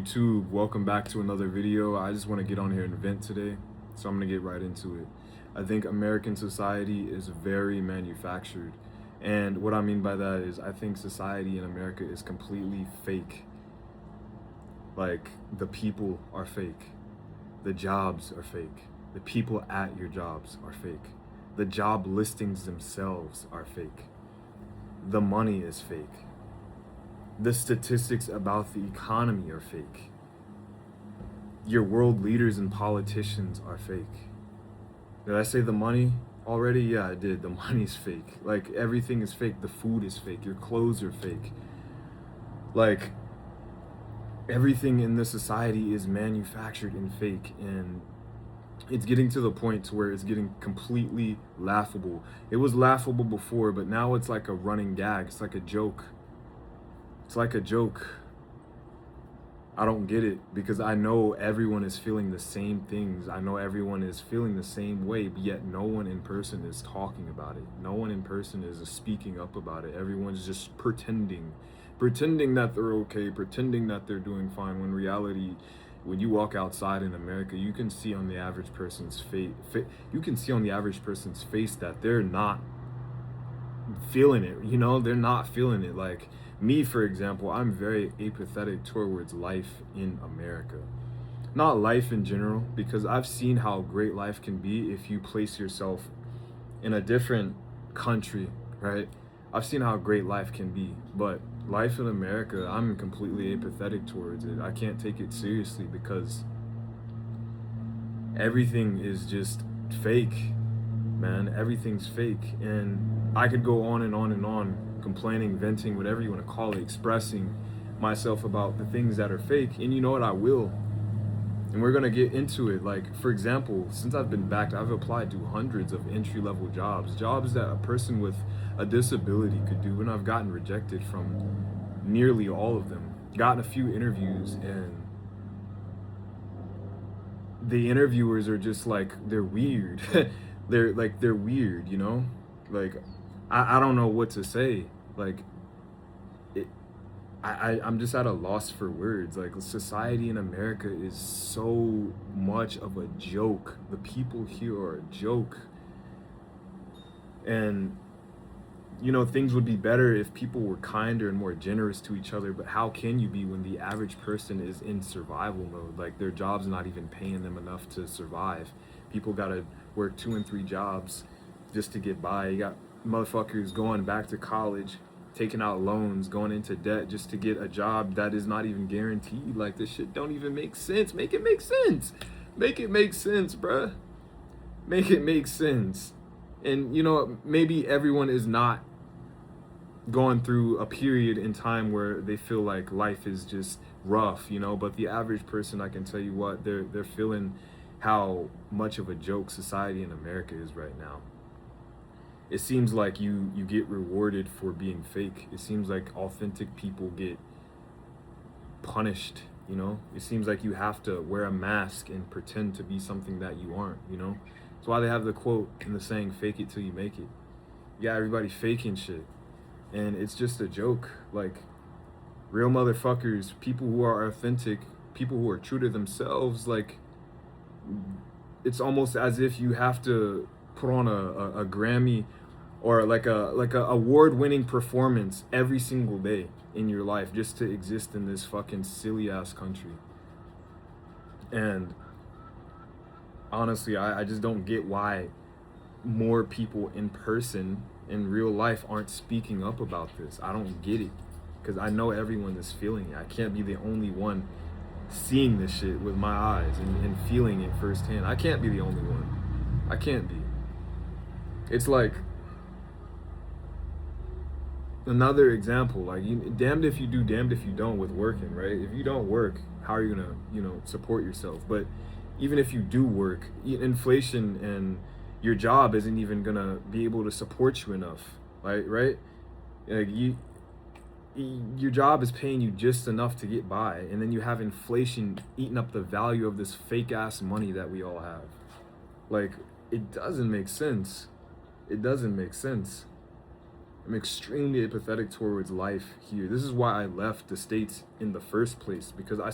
YouTube? Welcome back to another video. I just want to get on here and vent today, so I'm gonna get right into it. I think American society is very manufactured, and what I mean by that is I think society in America is completely fake. Like, the people are fake, the jobs are fake, the people at your jobs are fake, the job listings themselves are fake, the money is fake, the statistics about the economy are fake. Your world leaders and politicians are fake. Did I say the money already? Yeah, I did. The money's fake. Like, everything is fake. The food is fake. Your clothes are fake. Like, everything in this society is manufactured and fake. And it's getting to the point to where it's getting completely laughable. It was laughable before, but now it's like a running gag. It's like a joke. It's like a joke. I don't get it because I know everyone is feeling the same things. I know everyone is feeling the same way, but yet no one in person is talking about it. No one in person is speaking up about it. Everyone's just pretending that they're okay, pretending that they're doing fine, when reality, when you walk outside in America, you can see on the average person's face that they're not feeling it. They're not feeling it. Like me, for example, I'm very apathetic towards life in America. Not life in general, because I've seen how great life can be if you place yourself in a different country, right? I've seen how great life can be, but life in America, I'm completely apathetic towards it. I can't take it seriously because everything is just fake, man. Everything's fake. And I could go on and on and on, complaining, venting, whatever you want to call it, expressing myself about the things that are fake. And you know what? I will. And we're going to get into it. Like, for example, since I've been back, I've applied to hundreds of entry-level jobs that a person with a disability could do, and I've gotten rejected from nearly all of them. Gotten a few interviews, and the interviewers are just like, they're weird. they're weird, Like, I don't know what to say. Like, I'm just at a loss for words. Like, society in America is so much of a joke. The people here are a joke. And, things would be better if people were kinder and more generous to each other. But how can you be when the average person is in survival mode? Like, their job's not even paying them enough to survive. People gotta work 2 and 3 jobs just to get by. You got motherfuckers going back to college, taking out loans, going into debt just to get a job that is not even guaranteed. Like, this shit don't even make sense. Make it make sense. Make it make sense, bruh. Make it make sense. And maybe everyone is not going through a period in time where they feel like life is just rough, but the average person, I can tell you what, they're feeling how much of a joke society in America is right now. It seems like you get rewarded for being fake. It seems like authentic people get punished, It seems like you have to wear a mask and pretend to be something that you aren't, That's why they have the quote and the saying, fake it till you make it. Yeah, everybody faking shit. And it's just a joke. Like, real motherfuckers, people who are authentic, people who are true to themselves, like, it's almost as if you have to put on a Grammy or like a award-winning performance every single day in your life just to exist in this fucking silly ass country. And honestly, I just don't get why more people in person in real life aren't speaking up about this. I don't get it, because I know everyone is feeling it. I can't be the only one seeing this shit with my eyes and feeling it firsthand. I can't be the only one. I can't be. It's like another example, like, damned if you do, damned if you don't with working, right? If you don't work, how are you gonna support yourself? But even if you do work, inflation and your job isn't even gonna be able to support you enough, right? Like, your job is paying you just enough to get by, and then you have inflation eating up the value of this fake ass money that we all have. Like, it doesn't make sense. It doesn't make sense. I'm extremely apathetic towards life here. This is why I left the States in the first place, because I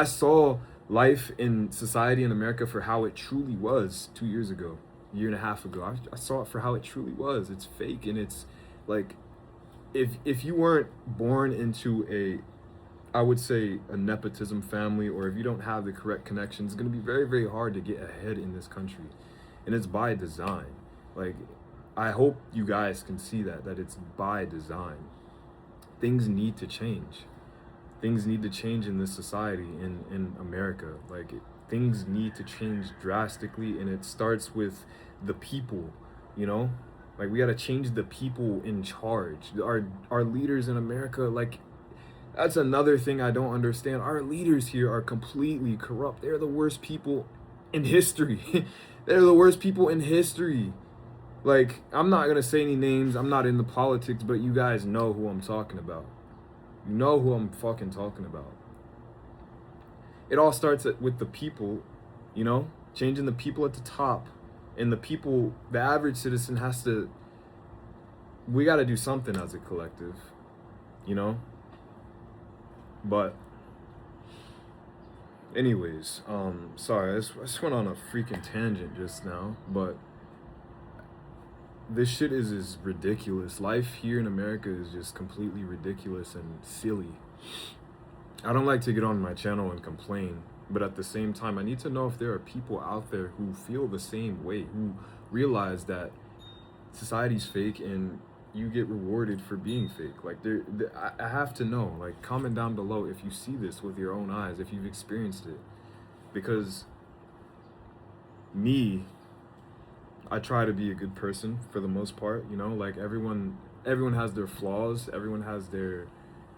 saw life in society in America for how it truly was 2 years ago, a year and a half ago. I saw it for how it truly was. It's fake, and it's like, if you weren't born into a, I would say, a nepotism family, or if you don't have the correct connections, it's going to be very, very hard to get ahead in this country. And it's by design. Like, I hope you guys can see that it's by design. Things need to change. Things need to change in this society, in America. Like, things need to change drastically, and it starts with the people, you know? Like, we got to change the people in charge. Our leaders in America, like, that's another thing I don't understand. Our leaders here are completely corrupt. They're the worst people in history. They're the worst people in history. Like, I'm not gonna say any names. I'm not in the politics, but you guys know who I'm talking about. You know who I'm fucking talking about. It all starts with the people, you know, changing the people at the top, and the people. The average citizen has to. We got to do something as a collective, you know. But anyways, sorry, I just went on a freaking tangent just now, but this shit is ridiculous. Life here in America is just completely ridiculous and silly. I don't like to get on my channel and complain, but at the same time, I need to know if there are people out there who feel the same way, who realize that society's fake and you get rewarded for being fake. Like, I have to know. Like, comment down below if you see this with your own eyes, if you've experienced it. Because me, I try to be a good person for the most part, you know? Like, everyone has their flaws, everyone has their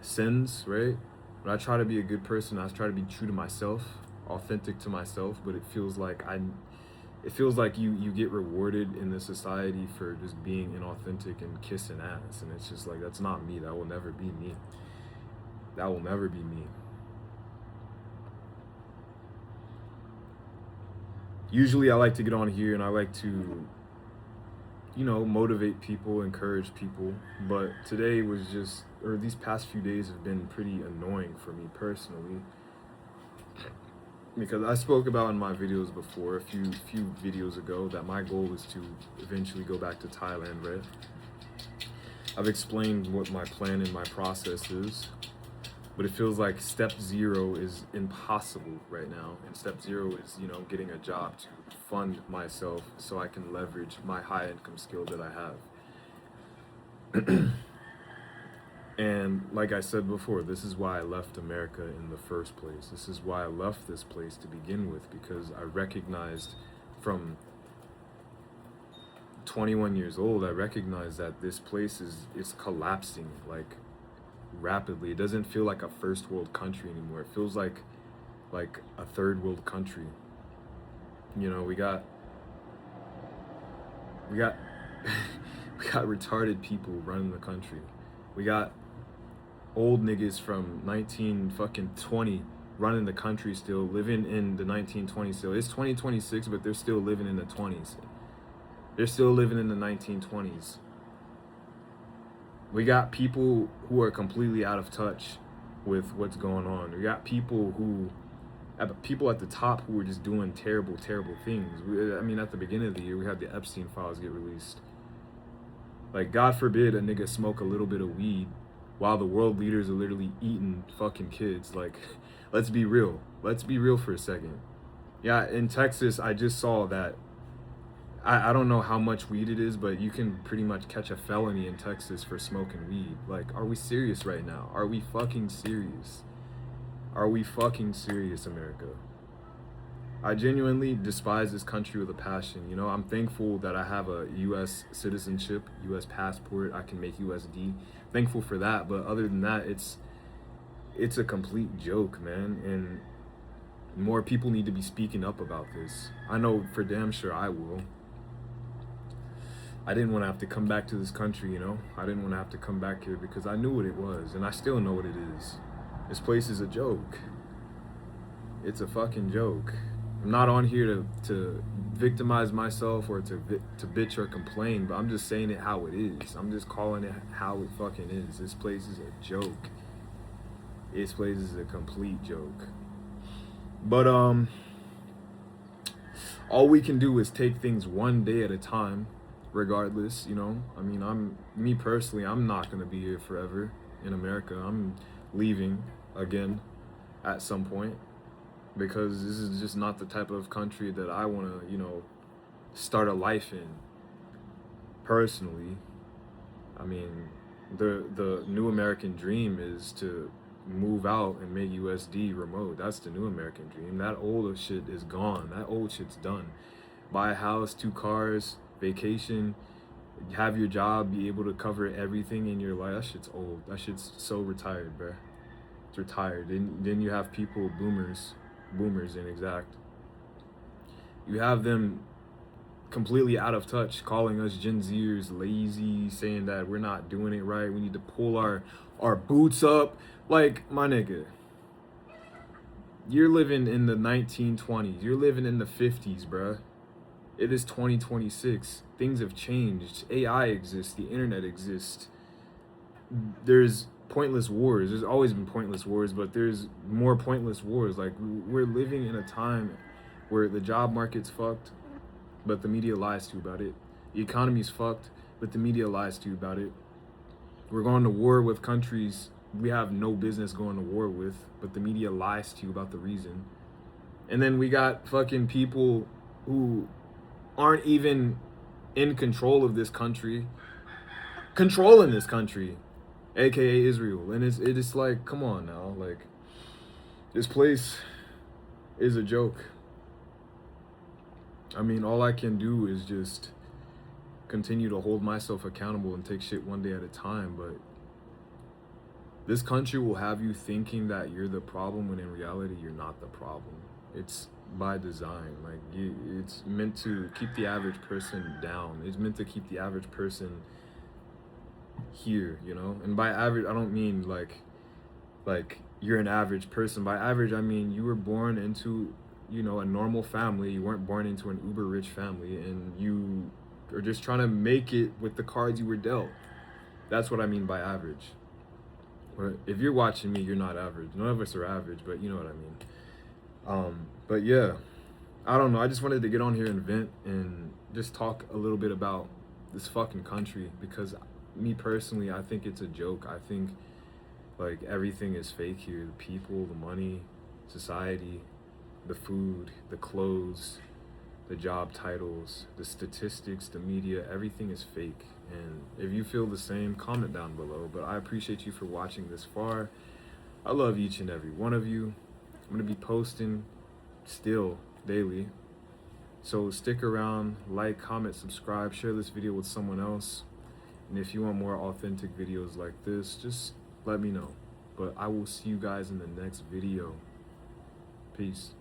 sins, right? But I try to be a good person. I try to be true to myself, authentic to myself, but it feels like you get rewarded in this society for just being inauthentic and kissing ass, and it's just like, that's not me. That will never be me. That will never be me. Usually I like to get on here and I like to, you know, motivate people, encourage people, but today was just, or these past few days have been pretty annoying for me personally, because I spoke about in my videos before, a few videos ago, that my goal is to eventually go back to Thailand, right? I've explained what my plan and my process is, but it feels like step 0 is impossible right now. And step 0 is, you know, getting a job to fund myself so I can leverage my high income skill that I have. And like I said before, this is why I left America in the first place. This is why I left this place to begin with, because I recognized from 21 years old, I recognized that this place is collapsing, like, rapidly. It doesn't feel like a first world country anymore. It feels like a third world country. You know, we got we got retarded people running the country. We got old niggas from 1920 running the country still, living in the 1920s still. It's 2026, but they're still living in the 20s. They're still living in the 1920s. We got people who are completely out of touch with what's going on. We got people at the top who are just doing terrible, terrible things. I mean, at the beginning of the year, we had the Epstein files get released. Like, God forbid a nigga smoke a little bit of weed while the world leaders are literally eating fucking kids. Like, let's be real. Let's be real for a second. Yeah, in Texas, I just saw that, I don't know how much weed it is, but you can pretty much catch a felony in Texas for smoking weed. Like, are we serious right now? Are we fucking serious? Are we fucking serious, America? I genuinely despise this country with a passion. You know, I'm thankful that I have a U.S. citizenship, U.S. passport. I can make USD. Thankful for that, but other than that, it's a complete joke, man. And more people need to be speaking up about this. I know for damn sure I will. I didn't want to have to come back to this country, you know? I didn't want to have to come back here because I knew what it was, and I still know what it is. This place is a joke. It's a fucking joke. I'm not on here to victimize myself or to bitch or complain, but I'm just saying it how it is. I'm just calling it how it fucking is. This place is a joke. This place is a complete joke. But all we can do is take things one day at a time, regardless, you know. I mean, me personally, I'm not gonna be here forever in America. I'm leaving again at some point because this is just not the type of country that I want to, you know, start a life in. Personally, I mean, the new American dream is to move out and make USD remote. That's the new American dream. That old shit is gone. That old shit's done. Buy a house, 2 cars, vacation, have your job, be able to cover everything in your life. That shit's old. That shit's so retired, bruh. It's retired. Then you have people, boomers in exact. You have them completely out of touch, calling us Gen Zers lazy, saying that we're not doing it right. We need to pull our boots up. Like, my nigga, you're living in the 1920s. You're living in the 50s, bruh. It is 2026. Things have changed. AI exists. The internet exists. There's pointless wars. There's always been pointless wars, but there's more pointless wars. Like, we're living in a time where the job market's fucked, but the media lies to you about it. The economy's fucked, but the media lies to you about it. We're going to war with countries we have no business going to war with, but the media lies to you about the reason. And then we got fucking people who aren't even in control of this country, controlling this country, aka Israel. And it is like, come on now, like, this place is a joke. I mean, all I can do is just continue to hold myself accountable and take shit one day at a time, but this country will have you thinking that you're the problem when in reality you're not the problem. It's by design. Like, it's meant to keep the average person down. It's meant to keep the average person here, you know? And by average, I don't mean like you're an average person. By average, I mean you were born into, you know, a normal family. You weren't born into an uber rich family, and you are just trying to make it with the cards you were dealt. That's what I mean by average. If you're watching me, you're not average. None of us are average, but you know what I mean. But yeah, I don't know. I just wanted to get on here and vent and just talk a little bit about this fucking country, because me personally, I think it's a joke. I think like everything is fake here. The people, the money, society, the food, the clothes, the job titles, the statistics, the media, everything is fake. And if you feel the same, comment down below. But I appreciate you for watching this far. I love each and every one of you. I'm going to be posting still daily. So stick around, like, comment, subscribe, share this video with someone else. And if you want more authentic videos like this, just let me know. But I will see you guys in the next video. Peace.